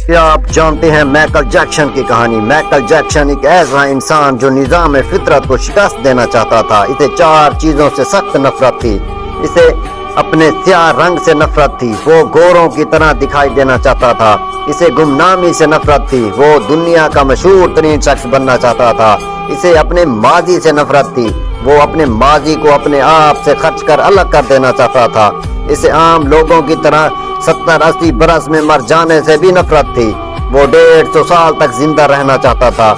کیا آپ جانتے ہیں مائیکل جیکسن کی کہانی؟ مائیکل جیکسن ایک ایسا انسان جو نظام فطرت کو شکست دینا چاہتا تھا۔ اسے 4 چیزوں سے سخت نفرت تھی۔ اسے اپنے سیاہ رنگ سے نفرت تھی، وہ گوروں کی طرح دکھائی دینا چاہتا تھا۔ اسے گمنامی سے نفرت تھی، وہ دنیا کا مشہور ترین شخص بننا چاہتا تھا۔ اسے اپنے ماضی سے نفرت تھی، وہ اپنے ماضی کو اپنے آپ سے خرچ کر الگ کر دینا چاہتا تھا۔ اسے عام لوگوں کی طرح 70-80 برس میں مر جانے سے بھی نفرت تھی۔ وہ 150 سال تک زندہ رہنا چاہتا تھا۔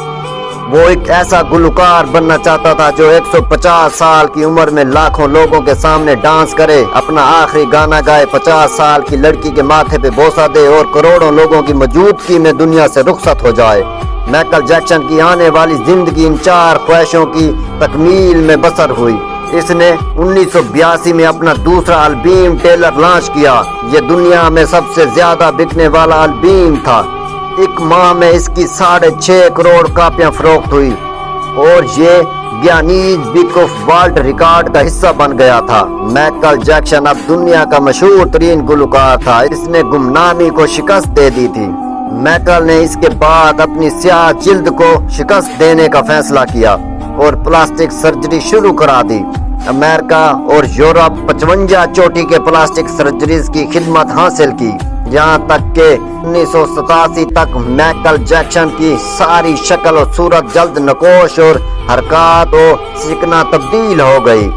وہ ایک ایسا گلوکار بننا چاہتا تھا جو 150 سال کی عمر میں لاکھوں لوگوں کے سامنے ڈانس کرے، اپنا آخری گانا گائے، 50 سال کی لڑکی کے ماتھے پہ بوسہ دے اور کروڑوں لوگوں کی موجودگی میں دنیا سے رخصت ہو جائے۔ مائیکل جیکسن کی آنے والی زندگی ان 4 خواہشوں کی تکمیل میں بسر ہوئی۔ اس نے 1982 میں اپنا دوسرا البم ٹیلر لانچ کیا۔ یہ دنیا میں سب سے زیادہ بکنے والا البم تھا۔ 1 ماہ میں اس کی 6.5 کروڑ کاپیاں فروخت ہوئی اور یہ Guinness book of world record کا حصہ بن گیا تھا۔ مائیکل جیکسن اب دنیا کا مشہور ترین گلوکار تھا۔ اس نے گمنامی کو شکست دے دی تھی۔ مائیکل نے اس کے بعد اپنی سیاہ جلد کو شکست دینے کا فیصلہ کیا اور پلاسٹک سرجری شروع کرا دی۔ امریکہ اور یورپ 55 چوٹی کے پلاسٹک سرجریز کی خدمت حاصل کی، یہاں تک کہ 1987 تک مائیکل جیکسن کی ساری شکل و صورت جلد نقوش اور حرکات و سکنا تبدیل ہو گئی۔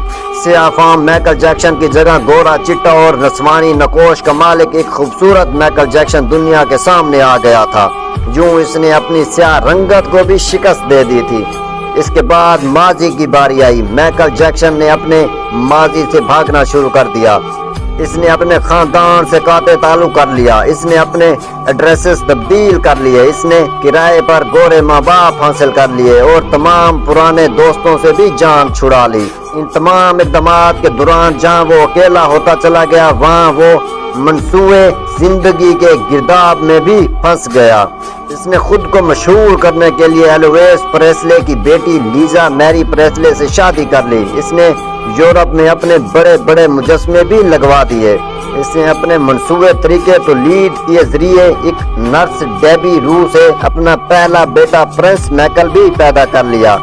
سیاہ فام مائیکل جیکسن کی جگہ گورا چٹا اور نسوانی نقوش کا مالک ایک خوبصورت مائیکل جیکسن دنیا کے سامنے آ گیا تھا۔ یوں اس نے اپنی سیاہ رنگت کو بھی شکست دے دی تھی۔ اس کے بعد ماضی کی باری آئی۔ مائیکل جیکسن نے اپنے ماضی سے بھاگنا شروع کر دیا۔ اس نے اپنے خاندان سے قاطع تعلق کر لیا۔ اس نے اپنے ایڈریسز تبدیل کر لیے۔ اس نے کرائے پر گورے ماں باپ حاصل کر لیے اور تمام پرانے دوستوں سے بھی جان چھڑا لی۔ ان تمام اقدامات کے دوران جہاں وہ اکیلا ہوتا چلا گیا، وہاں وہ منصوبے زندگی کے گرداب میں بھی پھنس گیا۔ اس نے خود کو مشہور کرنے کے لیے ایلویس پریسلے کی بیٹی لیزا میری پریسلے سے شادی کر لی۔ اس نے یورپ میں اپنے بڑے بڑے مجسمے بھی لگوا دیے۔ اس نے اپنے منصوبے طریقے تولید کے ذریعے ایک نرس ڈیبی رو سے اپنا پہلا بیٹا پرنس مائیکل بھی پیدا کر لیا۔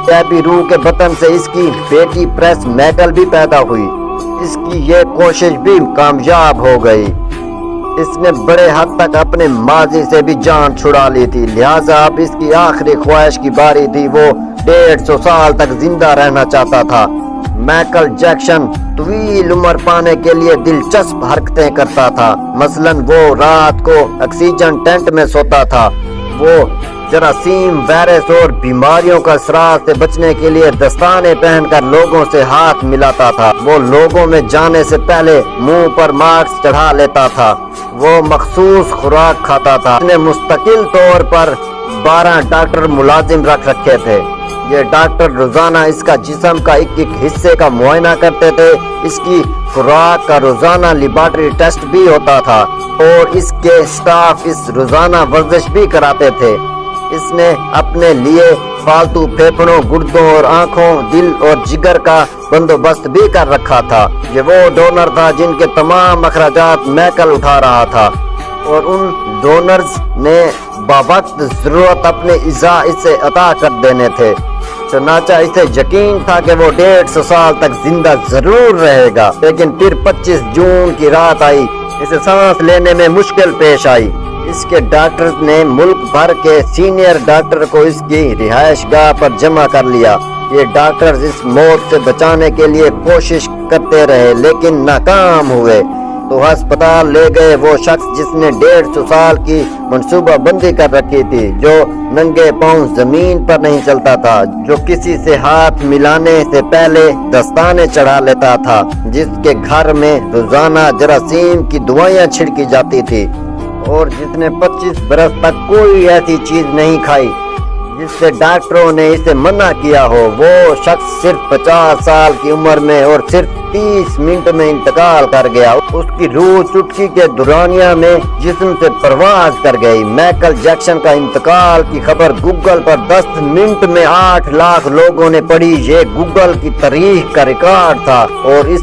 ڈیبی رو کے بطن سے اس کی بیٹی پرنس مائیکل بھی پیدا ہوئی۔ اس کی یہ کوشش بھی کامیاب ہو گئی۔ اس نے بڑے حد تک اپنے ماضی سے بھی جان چھڑا لی تھی، لہٰذا اب اس کی آخری خواہش کی باری تھی۔ وہ 150 سال تک زندہ رہنا چاہتا تھا۔ مائیکل جیکسن طویل عمر پانے کے لیے دلچسپ حرکتیں کرتا تھا۔ مثلاً وہ رات کو آکسیجن ٹینٹ میں سوتا تھا۔ وہ جراثیم، وائرس اور بیماریوں کا اثرات سے بچنے کے لیے دستانے پہن کر لوگوں سے ہاتھ ملاتا تھا۔ وہ لوگوں میں جانے سے پہلے منہ پر ماسک چڑھا لیتا تھا۔ وہ مخصوص خوراک کھاتا تھا۔ اس نے مستقل طور پر 12 ڈاکٹر ملازم رکھ رکھے تھے۔ یہ ڈاکٹر روزانہ اس کا جسم کا ایک حصے کا معائنہ کرتے تھے۔ اس کی خوراک کا روزانہ لیبارٹری ٹیسٹ بھی ہوتا تھا اور اس کے سٹاف اس روزانہ ورزش بھی کراتے تھے۔ اس نے اپنے لیے فالتو پھیپھڑوں، گردوں اور آنکھوں، دل اور جگر کا بندوبست بھی کر رکھا تھا۔ یہ وہ ڈونر تھا جن کے تمام اخراجات مائیکل اٹھا رہا تھا اور ان ڈونرز نے باوقت ضرورت اپنے اعضاء اسے عطا کر دینے تھے۔ چنانچہ اسے یقین تھا کہ وہ 150 سال تک زندہ ضرور رہے گا، لیکن پھر 25 جون کی رات آئی۔ اسے سانس لینے میں مشکل پیش آئی۔ اس کے ڈاکٹرز نے ملک بھر کے سینئر ڈاکٹر کو اس کی رہائش گاہ پر جمع کر لیا۔ یہ ڈاکٹرز اس موت سے بچانے کے لیے کوشش کرتے رہے لیکن ناکام ہوئے۔ تو ہسپتال لے گئے وہ شخص جس نے 150 سال کی منصوبہ بندی کر رکھی تھی، جو ننگے پاؤں زمین پر نہیں چلتا تھا، جو کسی سے ہاتھ ملانے سے پہلے دستانے چڑھا لیتا تھا، جس کے گھر میں روزانہ جراثیم کی دوائیاں چھڑکی جاتی تھی اور جس نے 25 برس تک کوئی ایسی چیز نہیں کھائی جس سے ڈاکٹروں نے اسے منع کیا ہو۔ وہ شخص صرف 50 سال کی عمر میں اور صرف 30 منٹ میں انتقال کر گیا۔ اس کی روح چٹکی کے دورانیہ میں جسم سے پرواز کر گئی۔ مائیکل جیکسن کا انتقال کی خبر گوگل پر 10 منٹ میں 8 لاکھ لوگوں نے پڑھی۔ یہ گوگل کی تاریخ کا ریکارڈ تھا اور اس